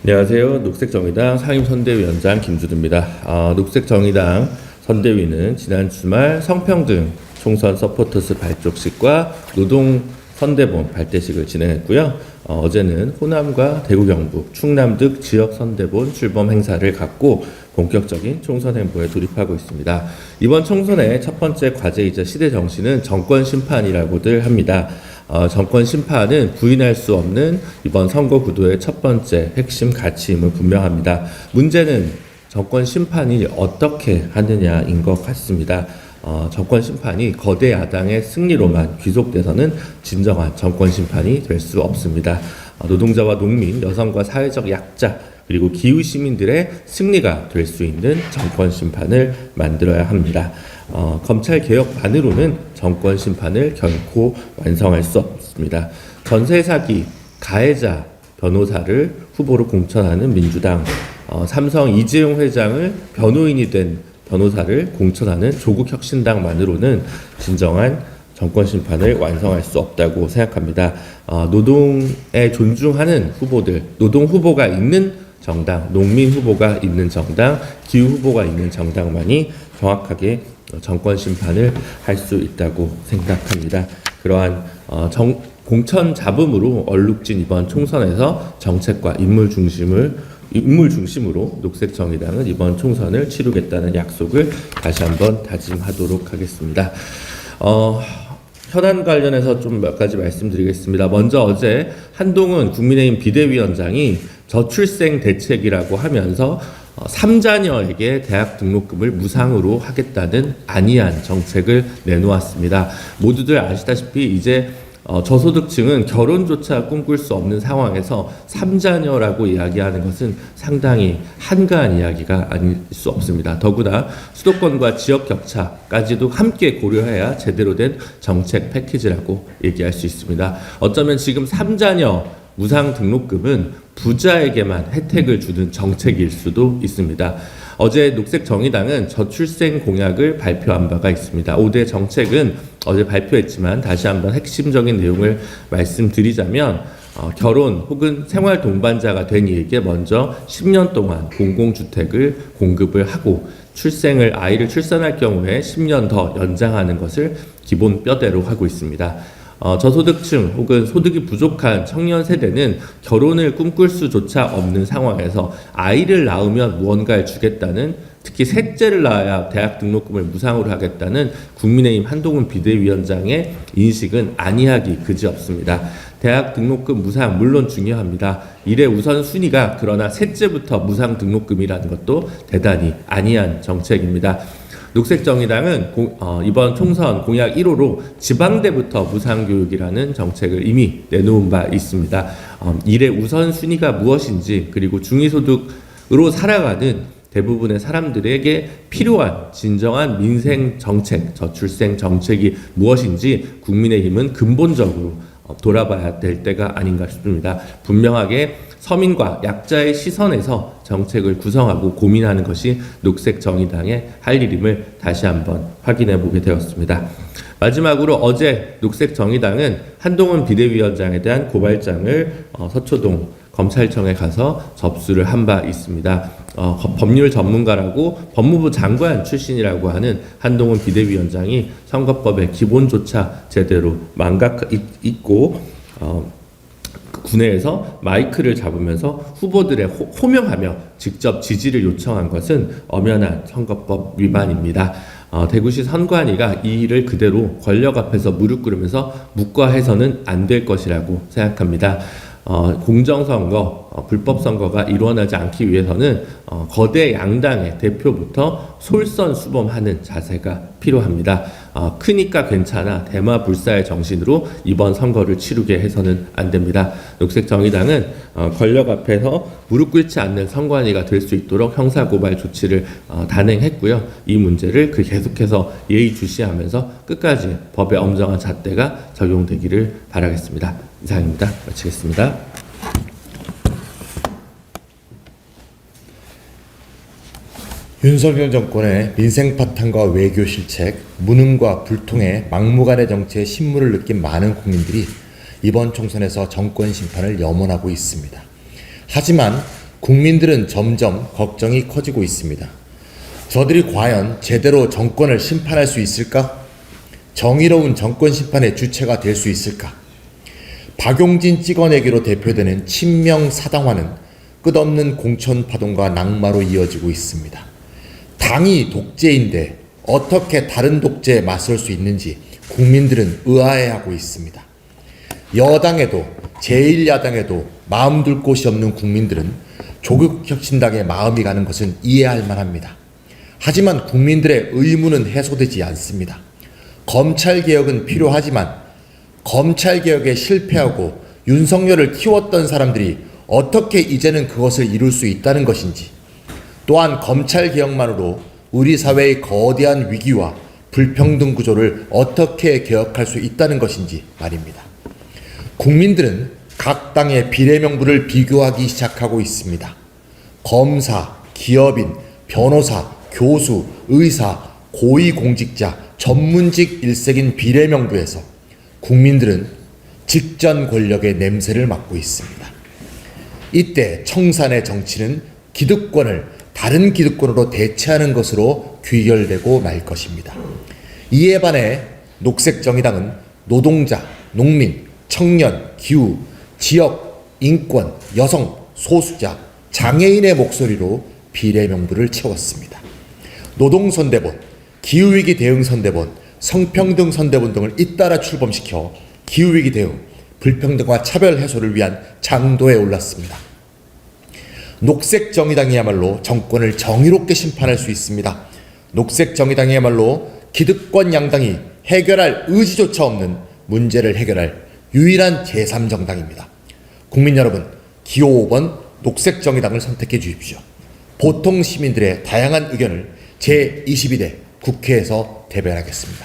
안녕하세요. 녹색정의당 상임선대위원장 김주두입니다. 녹색정의당 선대위는 지난 주말 성평등 총선 서포터스 발족식과 노동선대본 발대식을 진행했고요. 어제는 호남과 대구, 경북, 충남 등 지역 선대본 출범 행사를 갖고 본격적인 총선 행보에 돌입하고 있습니다. 이번 총선의 첫 번째 과제이자 시대 정신은 정권 심판이라고들 합니다. 정권 심판은 부인할 수 없는 이번 선거 구도의 첫 번째 핵심 가치임은 분명합니다. 문제는 정권 심판이 어떻게 하느냐인 것 같습니다. 정권 심판이 거대 야당의 승리로만 귀속돼서는 진정한 정권 심판이 될 수 없습니다. 노동자와 농민, 여성과 사회적 약자, 그리고 기후 시민들의 승리가 될 수 있는 정권 심판을 만들어야 합니다. 검찰 개혁만으로는 정권 심판을 결코 완성할 수 없습니다. 전세 사기 가해자 변호사를 후보로 공천하는 민주당, 삼성 이재용 회장을 변호인이 된 변호사를 공천하는 조국혁신당만으로는 진정한 정권 심판을 완성할 수 없다고 생각합니다. 노동에 존중하는 후보들, 노동 후보가 있는 정당, 농민 후보가 있는 정당, 기후 후보가 있는 정당만이 정확하게 정권 심판을 할 수 있다고 생각합니다. 그러한 공천 잡음으로 얼룩진 이번 총선에서 정책과 인물 중심으로 녹색정의당은 이번 총선을 치르겠다는 약속을 다시 한번 다짐하도록 하겠습니다. 현안 관련해서 좀 몇 가지 말씀드리겠습니다. 먼저 어제 한동훈 국민의힘 비대위원장이 저출생 대책이라고 하면서 3자녀에게 대학 등록금을 무상으로 하겠다는 안이한 정책을 내놓았습니다. 모두들 아시다시피 이제 저소득층은 결혼조차 꿈꿀 수 없는 상황에서 3자녀라고 이야기하는 것은 상당히 한가한 이야기가 아닐 수 없습니다. 더구나 수도권과 지역 격차까지도 함께 고려해야 제대로 된 정책 패키지라고 얘기할 수 있습니다. 어쩌면 지금 3자녀 무상 등록금은 부자에게만 혜택을 주는 정책일 수도 있습니다. 어제 녹색정의당은 저출생 공약을 발표한 바가 있습니다. 5대 정책은 어제 발표했지만 다시 한번 핵심적인 내용을 말씀드리자면 결혼 혹은 생활 동반자가 된 이에게 먼저 10년 동안 공공주택을 공급을 하고 아이를 출산할 경우에 10년 더 연장하는 것을 기본 뼈대로 하고 있습니다. 저소득층 혹은 소득이 부족한 청년 세대는 결혼을 꿈꿀 수조차 없는 상황에서 아이를 낳으면 무언가를 주겠다는, 특히 셋째를 낳아야 대학 등록금을 무상으로 하겠다는 국민의힘 한동훈 비대위원장의 인식은 아니하기 그지없습니다. 대학 등록금 무상 물론 중요합니다. 일의 우선순위가 그러나 셋째부터 무상 등록금이라는 것도 대단히 아니한 정책입니다. 녹색정의당은 이번 총선 공약 1호로 지방대부터 무상교육이라는 정책을 이미 내놓은 바 있습니다. 일의 우선순위가 무엇인지, 그리고 중위소득으로 살아가는 대부분의 사람들에게 필요한 진정한 민생 정책, 저출생 정책이 무엇인지 국민의힘은 근본적으로 돌아봐야 될 때가 아닌가 싶습니다. 분명하게 서민과 약자의 시선에서 정책을 구성하고 고민하는 것이 녹색정의당의 할 일임을 다시 한번 확인해 보게 되었습니다. 마지막으로 어제 녹색정의당은 한동훈 비대위원장에 대한 고발장을 서초동 검찰청에 가서 접수를 한 바 있습니다. 법률 전문가라고 법무부 장관 출신이라고 하는 한동훈 비대위원장이 선거법의 기본조차 제대로 있고 군내에서 마이크를 잡으면서 후보들의 호명하며 직접 지지를 요청한 것은 엄연한 선거법 위반입니다. 대구시 선관위가 이 일을 그대로 권력 앞에서 무릎 꿇으면서 묵과해서는 안 될 것이라고 생각합니다. 공정선거, 불법선거가 일어나지 않기 위해서는 거대 양당의 대표부터 솔선수범하는 자세가 필요합니다. 크니까 괜찮아 대마불사의 정신으로 이번 선거를 치르게 해서는 안 됩니다. 녹색정의당은 권력 앞에서 무릎 꿇지 않는 선관위가 될 수 있도록 형사고발 조치를 단행했고요. 이 문제를 계속해서 예의주시하면서 끝까지 법의 엄정한 잣대가 적용되기를 바라겠습니다. 이상입니다. 마치겠습니다. 윤석열 정권의 민생 파탄과 외교 실책, 무능과 불통의 막무가내 정치의 신물을 느낀 많은 국민들이 이번 총선에서 정권 심판을 염원하고 있습니다. 하지만 국민들은 점점 걱정이 커지고 있습니다. 저들이 과연 제대로 정권을 심판할 수 있을까? 정의로운 정권 심판의 주체가 될 수 있을까? 박용진 찍어내기로 대표되는 친명 사당화는 끝없는 공천 파동과 낙마로 이어지고 있습니다. 당이 독재인데 어떻게 다른 독재에 맞설 수 있는지 국민들은 의아해하고 있습니다. 여당에도 제1야당에도 마음 둘 곳이 없는 국민들은 조국혁신당의 마음이 가는 것은 이해할 만합니다. 하지만 국민들의 의문은 해소되지 않습니다. 검찰개혁은 필요하지만 검찰개혁에 실패하고 윤석열을 키웠던 사람들이 어떻게 이제는 그것을 이룰 수 있다는 것인지, 또한 검찰개혁만으로 우리 사회의 거대한 위기와 불평등 구조를 어떻게 개혁할 수 있다는 것인지 말입니다. 국민들은 각 당의 비례명부를 비교하기 시작하고 있습니다. 검사, 기업인, 변호사, 교수, 의사, 고위공직자, 전문직 일색인 비례명부에서 국민들은 직전 권력의 냄새를 맡고 있습니다. 이때 청산의 정치는 기득권을 다른 기득권으로 대체하는 것으로 귀결되고 말 것입니다. 이에 반해 녹색정의당은 노동자, 농민, 청년, 기후, 지역, 인권, 여성, 소수자, 장애인의 목소리로 비례명부를 채웠습니다. 노동선대본, 기후위기 대응선대본, 성평등 선대본 등을 잇따라 출범시켜 기후위기 대응, 불평등과 차별 해소를 위한 장도에 올랐습니다. 녹색정의당이야말로 정권을 정의롭게 심판할 수 있습니다. 녹색정의당이야말로 기득권 양당이 해결할 의지조차 없는 문제를 해결할 유일한 제3정당입니다. 국민 여러분, 기호 5번 녹색정의당을 선택해 주십시오. 보통 시민들의 다양한 의견을 제22대 국회에서 대변하겠습니다.